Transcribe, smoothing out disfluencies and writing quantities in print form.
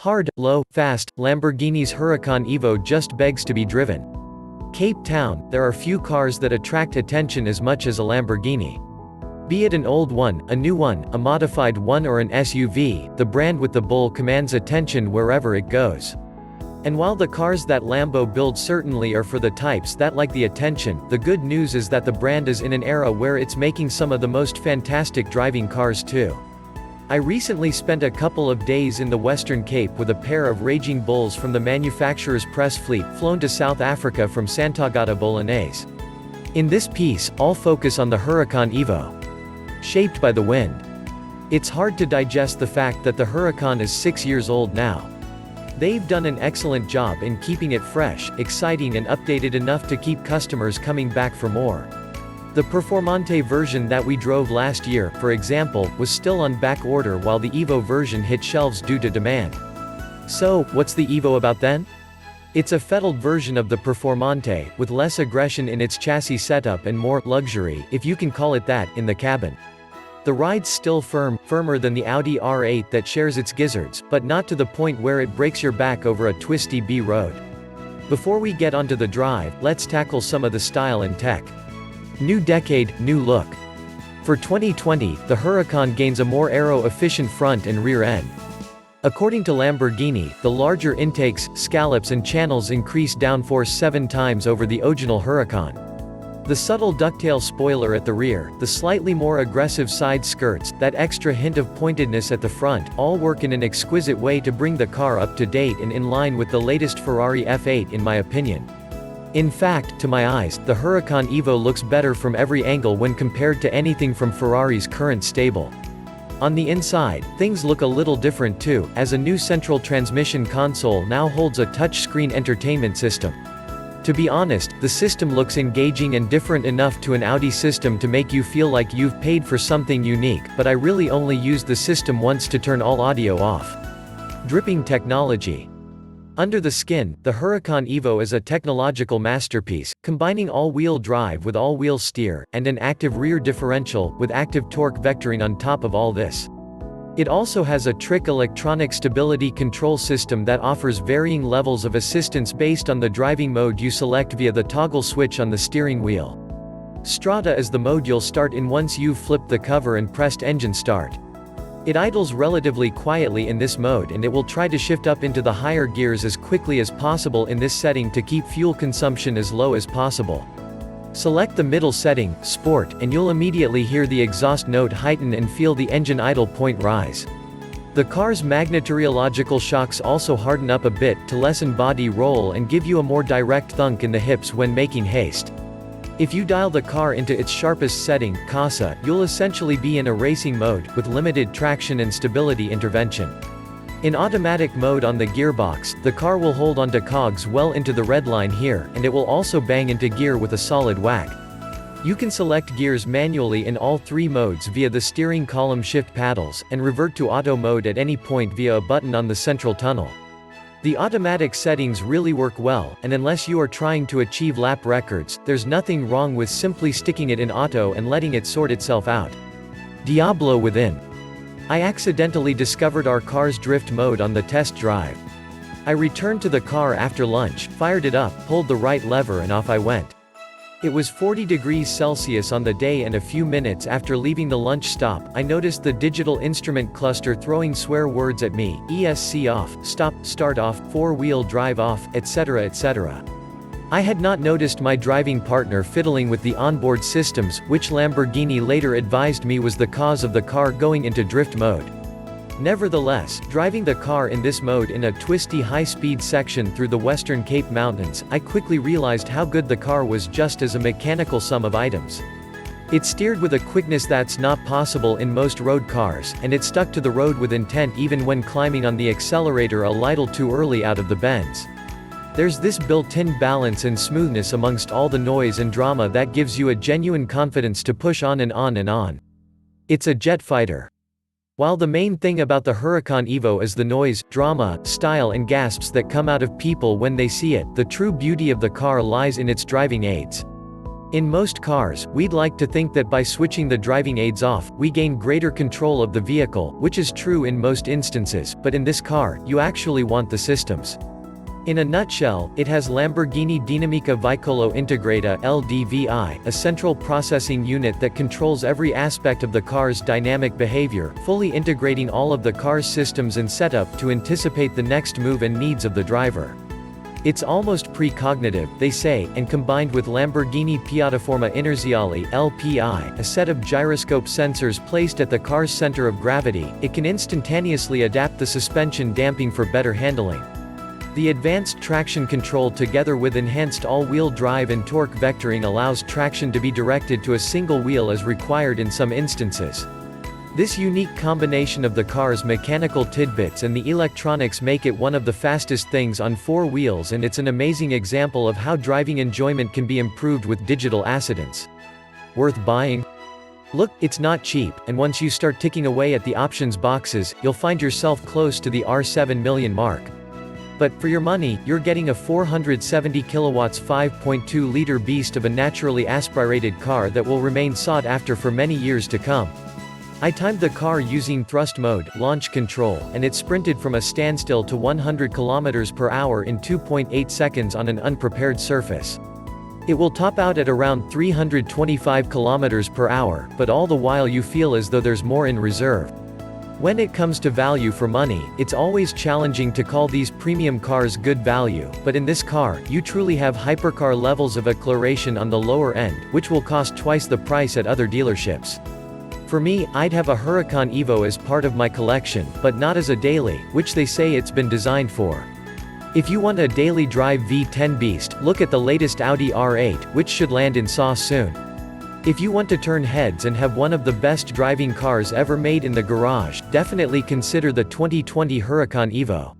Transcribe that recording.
Hard, low, fast, Lamborghini's Huracan Evo just begs to be driven. Cape Town, there are few cars that attract attention as much as a Lamborghini. Be it an old one, a new one, a modified one or an SUV, the brand with the bull commands attention wherever it goes. And while the cars that Lambo builds certainly are for the types that like the attention, the good news is that the brand is in an era where it's making some of the most fantastic driving cars too. I recently spent a couple of days in the Western Cape with a pair of raging bulls from the manufacturer's press fleet flown to South Africa from Sant'Agata Bolognese. In this piece, I'll focus on the Huracan Evo. Shaped by the wind. It's hard to digest the fact that the Huracan is 6 years old now. They've done an excellent job in keeping it fresh, exciting and updated enough to keep customers coming back for more. The Performante version that we drove last year, for example, was still on back order while the Evo version hit shelves due to demand. So, what's the Evo about then? It's a fettled version of the Performante, with less aggression in its chassis setup and more luxury, if you can call it that, in the cabin. The ride's still firmer than the Audi R8 that shares its gizzards, but not to the point where it breaks your back over a twisty B road. Before we get onto the drive, let's tackle some of the style and tech. New decade, new look. For 2020, the Huracan gains a more aero-efficient front and rear end. According to Lamborghini, the larger intakes, scallops and channels increase downforce 7 times over the original Huracan. The subtle ducktail spoiler at the rear, the slightly more aggressive side skirts, that extra hint of pointedness at the front, all work in an exquisite way to bring the car up to date and in line with the latest Ferrari F8 in my opinion. In fact, to my eyes, the Huracan Evo looks better from every angle when compared to anything from Ferrari's current stable. On the inside, things look a little different too, as a new central transmission console now holds a touchscreen entertainment system. To be honest, the system looks engaging and different enough to an Audi system to make you feel like you've paid for something unique, but I really only used the system once to turn all audio off. Dripping technology. Under the skin, the Huracan Evo is a technological masterpiece, combining all-wheel drive with all-wheel steer, and an active rear differential, with active torque vectoring on top of all this. It also has a trick electronic stability control system that offers varying levels of assistance based on the driving mode you select via the toggle switch on the steering wheel. Strada is the mode you'll start in once you've flipped the cover and pressed engine start. It idles relatively quietly in this mode and it will try to shift up into the higher gears as quickly as possible in this setting to keep fuel consumption as low as possible. Select the middle setting, Sport, and you'll immediately hear the exhaust note heighten and feel the engine idle point rise. The car's magnetorological shocks also harden up a bit to lessen body roll and give you a more direct thunk in the hips when making haste. If you dial the car into its sharpest setting, Casa, you'll essentially be in a racing mode, with limited traction and stability intervention. In automatic mode on the gearbox, the car will hold onto cogs well into the red line here, and it will also bang into gear with a solid whack. You can select gears manually in all 3 modes via the steering column shift paddles, and revert to auto mode at any point via a button on the central tunnel. The automatic settings really work well, and unless you are trying to achieve lap records, there's nothing wrong with simply sticking it in auto and letting it sort itself out. Diablo within. I accidentally discovered our car's drift mode on the test drive. I returned to the car after lunch, fired it up, pulled the right lever and off I went. It was 40 degrees Celsius on the day and a few minutes after leaving the lunch stop, I noticed the digital instrument cluster throwing swear words at me, ESC off, stop, start off, 4-wheel drive off, etc. etc. I had not noticed my driving partner fiddling with the onboard systems, which Lamborghini later advised me was the cause of the car going into drift mode. Nevertheless, driving the car in this mode in a twisty high-speed section through the Western Cape Mountains, I quickly realized how good the car was just as a mechanical sum of items. It steered with a quickness that's not possible in most road cars, and it stuck to the road with intent even when climbing on the accelerator a little too early out of the bends. There's this built-in balance and smoothness amongst all the noise and drama that gives you a genuine confidence to push on and on and on. It's a jet fighter. While the main thing about the Huracan Evo is the noise, drama, style and gasps that come out of people when they see it, the true beauty of the car lies in its driving aids. In most cars, we'd like to think that by switching the driving aids off, we gain greater control of the vehicle, which is true in most instances, but in this car, you actually want the systems. In a nutshell, it has Lamborghini Dinamica Vicolo Integrata (LDVI), a central processing unit that controls every aspect of the car's dynamic behavior, fully integrating all of the car's systems and setup to anticipate the next move and needs of the driver. It's almost precognitive, they say, and combined with Lamborghini Piattaforma Inerziale (LPI), a set of gyroscope sensors placed at the car's center of gravity, it can instantaneously adapt the suspension damping for better handling. The advanced traction control together with enhanced all-wheel drive and torque vectoring allows traction to be directed to a single wheel as required in some instances. This unique combination of the car's mechanical tidbits and the electronics make it one of the fastest things on four wheels, and it's an amazing example of how driving enjoyment can be improved with digital assistance. Worth buying? Look, it's not cheap, and once you start ticking away at the options boxes, you'll find yourself close to the R7 million mark. But, for your money, you're getting a 470 kilowatts 5.2-liter beast of a naturally aspirated car that will remain sought after for many years to come. I timed the car using thrust mode, launch control, and it sprinted from a standstill to 100 km per hour in 2.8 seconds on an unprepared surface. It will top out at around 325 km per hour, but all the while you feel as though there's more in reserve. When it comes to value for money, it's always challenging to call these premium cars good value, but in this car, you truly have hypercar levels of acceleration on the lower end, which will cost twice the price at other dealerships. For me, I'd have a Huracan Evo as part of my collection, but not as a daily, which they say it's been designed for. If you want a daily drive V10 beast, look at the latest Audi R8, which should land in SAW soon. If you want to turn heads and have one of the best driving cars ever made in the garage, definitely consider the 2020 Huracan Evo.